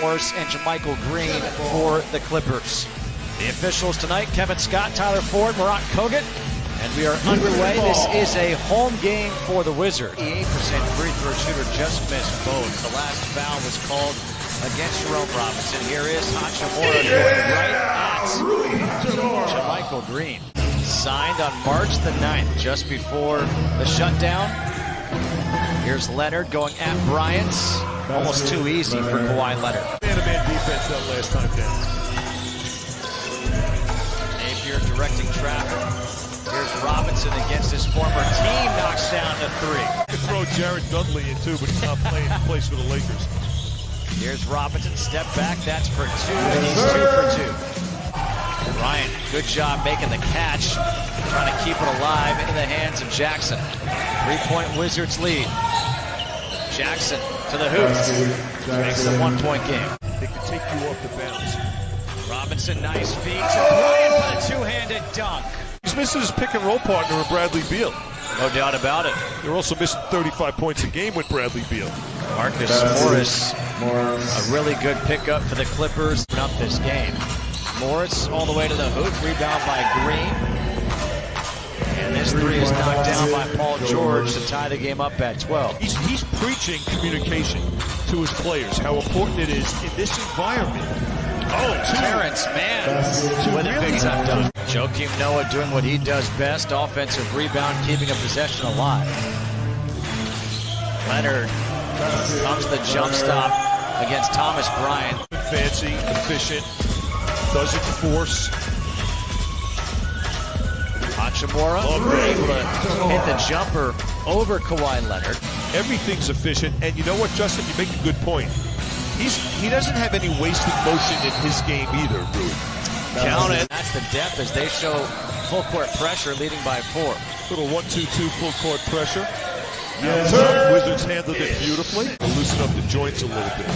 Morris and Jermichael Green for the Clippers. The officials tonight, Kevin Scott, Tyler Ford, Marat Kogut, and we are underway. This is a home game for the Wizards. 88% free throw shooter just missed both. The last foul was called against Jerome Robinson. Here is Hachimura going right at Jermichael Green. Signed on March the 9th, just before the shutdown. Here's Leonard going at Bryant. Almost too easy for Kawhi Leonard. Man-to-man defense that last time down. Napier directing traffic. Here's Robinson against his former team. Knocks down the three. You could throw Jared Dudley in too, but he's not playing in place for the Lakers. Here's Robinson. Step back. That's for two. And he's 2 for 2. Bryant, good job making the catch. Trying to keep it alive into the hands of Jackson. 3-point Wizards lead. Jackson to the hoop. Makes it a 1-point game. They can take you off the bounce. Robinson, nice feet to Bryant for the two-handed dunk. He's missing his pick-and-roll partner in Bradley Beal. No doubt about it. They're also missing 35 points a game with Bradley Beal. Marcus Morris, a really good pickup for the Clippers up this game. Morris all the way to the hoop, rebound by Green. And this three is knocked down by Paul George to tie the game up at 12. He's preaching communication to his players, how important it is in this environment. Oh, Terrence Mann with a big time dunk. Joakim Noah doing what he does best, offensive rebound, keeping a possession alive. Leonard comes to the jump stop against Thomas Bryant. Fancy, efficient, doesn't force. Hachimura able to hit the jumper over Kawhi Leonard. Everything's efficient, and you know what, Justin? You make a good point. He doesn't have any wasted motion in his game either, Rui. Count it. That's the depth as they show full court pressure, leading by 4. Little 1-2-2 full court pressure. Yes, Wizards handled it beautifully. We'll loosen up the joints a little bit.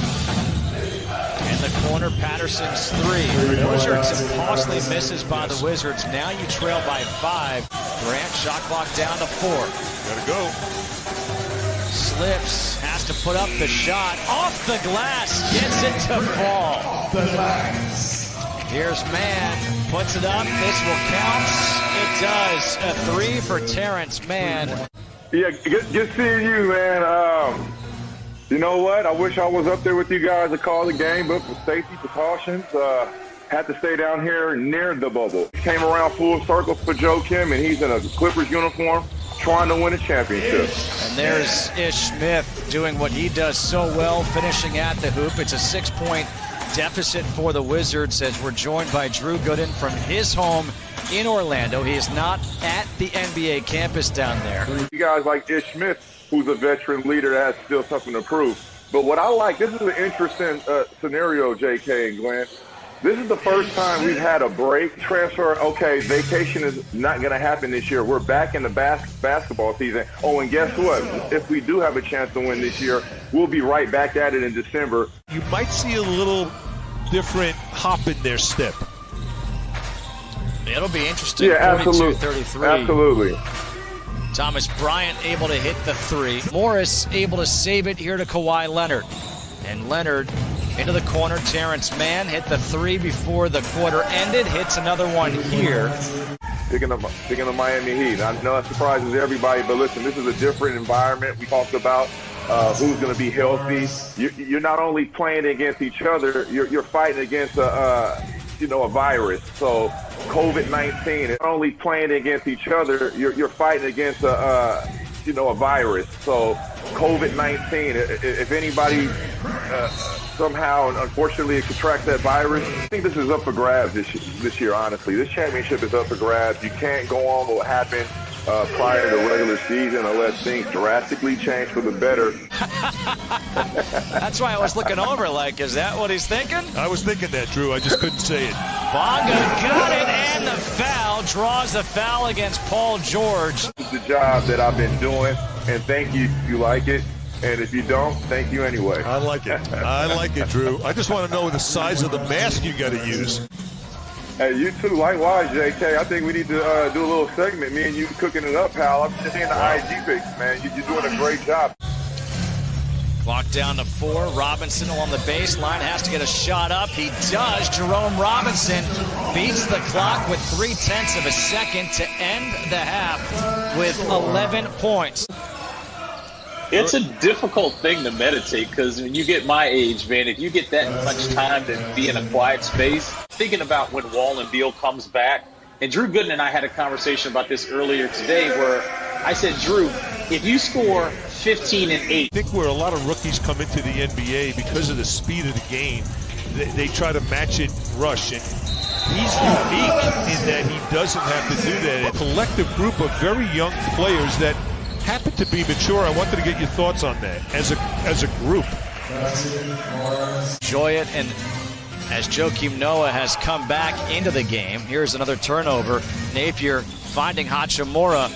In the corner, Patterson's 3. Wizards and costly misses by the Wizards. Now you trail by 5. Grant shot clock down to 4. Gotta go. Slips, has to put up the shot. Off the glass, gets it to fall. Here's Mann, puts it up. This will count. It does. A 3 for Terrence Mann. Yeah, good seeing you, man. You know what? I wish I was up there with you guys to call the game, but for safety precautions, had to stay down here near the bubble. Came around full circle for Joakim, and he's in a Clippers uniform trying to win a championship. And there's Ish Smith doing what he does so well, finishing at the hoop. It's a 6-point deficit for the Wizards as we're joined by Drew Gooden from his home in Orlando. He is not at the NBA campus down there. You guys like Ish Smith, who's a veteran leader that has still something to prove. But what I like, this is an interesting scenario, JK and Glenn. This is the first time we've had a break. Transfer, okay, vacation is not going to happen this year. We're back in the basketball season. Oh, and guess what? If we do have a chance to win this year, we'll be right back at it in December. You might see a little different hop in their step. It'll be interesting. Yeah, absolutely. 42-33. Absolutely. Thomas Bryant able to hit the 3. Morris able to save it here to Kawhi Leonard. And Leonard into the corner. Terrence Mann hit the 3 before the quarter ended. Hits another one here. Speaking of Miami Heat, I know that surprises everybody, but listen, this is a different environment. We talked about who's going to be healthy. You're not only playing against each other, you're fighting against a virus. So COVID-19, not only playing against each other, you're fighting against a virus. So COVID-19, if anybody somehow, unfortunately, contracts that virus, I think this is up for grabs this year, honestly. This championship is up for grabs. You can't go on with what happened prior to the regular season unless things drastically change for the better. That's why I was looking over like, is that what he's thinking? I was thinking that, Drew. I just couldn't say it. Bonga got it, and the foul. Draws the foul against Paul George. This is the job that I've been doing, and thank you if you like it. And if you don't, thank you anyway. I like it. I like it, Drew. I just want to know the size of the mask you got to use. Hey, you too. Likewise, JK. I think we need to do a little segment. Me and you cooking it up, pal. I'm just seeing the IG pics, man. You're doing a great job. Clock down to 4. Robinson along the baseline has to get a shot up. He does. Jerome Robinson beats the clock with 0.3 of a second to end the half with 11 points. It's a difficult thing to meditate because when you get my age, man, if you get that much time to be in a quiet space, thinking about when Wall and Beal comes back. And Drew Gooden and I had a conversation about this earlier today where I said, Drew, if you score 15 and 8. I think where a lot of rookies come into the NBA because of the speed of the game, they try to match it rush. And he's unique in that he doesn't have to do that. A collective group of very young players that happen to be mature. I wanted to get your thoughts on that as a group. Enjoy it, and as Joakim Noah has come back into the game, here's another turnover. Napier finding Hachimura,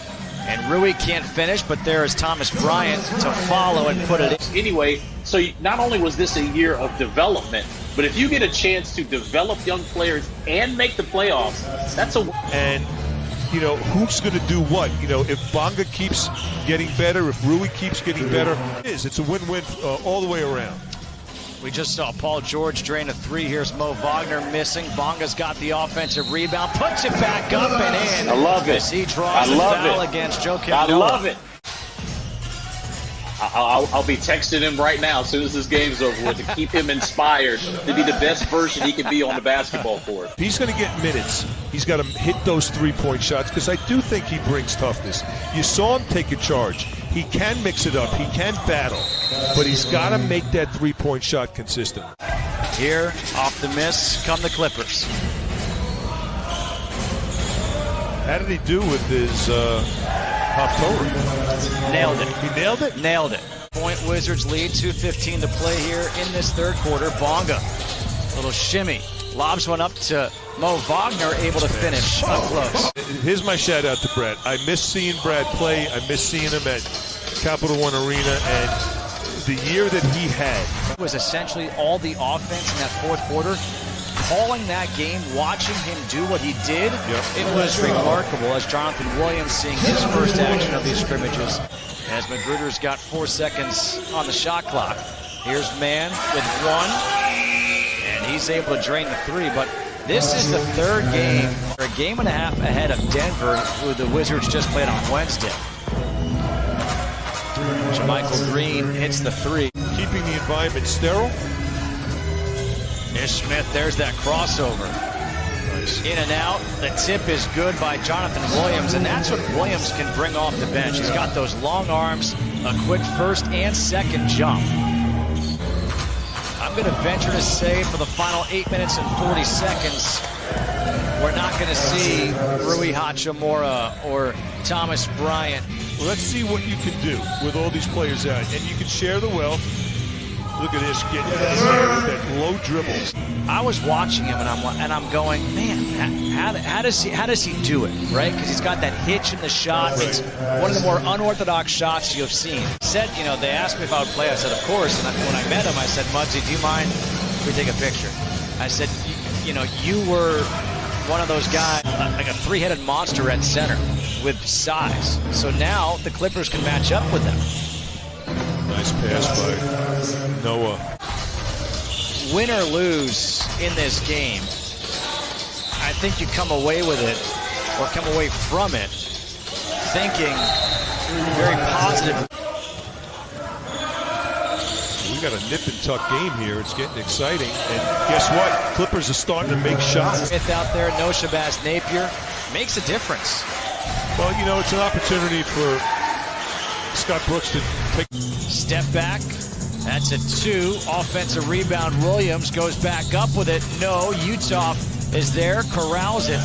and Rui can't finish, but there is Thomas Bryant to follow and put it in. Anyway, so not only was this a year of development, but if you get a chance to develop young players and make the playoffs, that's a... And you know, who's going to do what? You know, if Bonga keeps getting better, if Rui keeps getting better, it's a win-win all the way around. We just saw Paul George drain a 3. Here's Mo Wagner missing. Bonga's got the offensive rebound, puts it back up and in. I love it. As he draws the foul against Joakim Noah. I love it. I'll be texting him right now as soon as this game's over with to keep him inspired to be the best version he can be on the basketball court. He's going to get minutes. He's got to hit those three-point shots because I do think he brings toughness. You saw him take a charge. He can mix it up. He can battle. But he's got to make that three-point shot consistent. Here, off the miss, come the Clippers. How did he do with his Haftorah? Nailed it. He nailed it? Nailed it. Point Wizards lead, 2:15 to play here in this third quarter. Bonga, little shimmy. Lobs one up to Mo Wagner, able to finish up close. Here's my shout out to Brad. I miss seeing Brad play. I miss seeing him at Capital One Arena, and the year that he had. It was essentially all the offense in that fourth quarter. Calling that game, watching him do what he did, It was remarkable as Jonathan Williams seeing his first action of these scrimmages. As Magruder's got 4 seconds on the shot clock. Here's Mann with 1, and he's able to drain the 3, but this is the third game, or a game and a half ahead of Denver, who the Wizards just played on Wednesday. Michael Green hits the 3. Keeping the environment sterile. Ish Smith, there's that crossover. In and out. The tip is good by Jonathan Williams, and that's what Williams can bring off the bench. He's got those long arms, a quick first and second jump. I'm going to venture to say for the final 8 minutes and 40 seconds, we're not going to see Rui Hachimura or Thomas Bryant. Well, let's see what you can do with all these players out, and you can share the wealth. Look at this, getting in there with that low dribble. I was watching him, and I'm going, man, how does he do it, right? Because he's got that hitch in the shot. It's one of the more unorthodox shots you've seen. Said, you know, they asked me if I would play. I said, of course. And when I met him, I said, Muggsy, do you mind if we take a picture? I said, you know, you were one of those guys, like a three-headed monster at center with size. So now the Clippers can match up with them. Nice pass by Noah. Win or lose in this game, I think you come away with it, or come away from it, thinking very positive. We got a nip and tuck game here. It's getting exciting. And guess what? Clippers are starting to make shots. Smith out there, no Shabazz Napier, makes a difference. Well, you know, it's an opportunity for Scott Brooks to take. Step back. That's a 2. Offensive rebound. Williams goes back up with it. No, Utah is there, corrals it.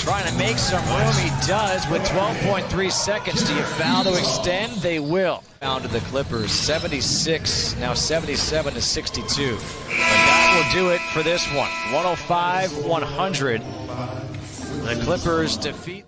Trying to make some room. He does with 12.3 seconds. Do you foul to extend? They will. Down to the Clippers, 76, now 77 to 62. But that will do it for this one. 105-100. The Clippers defeat.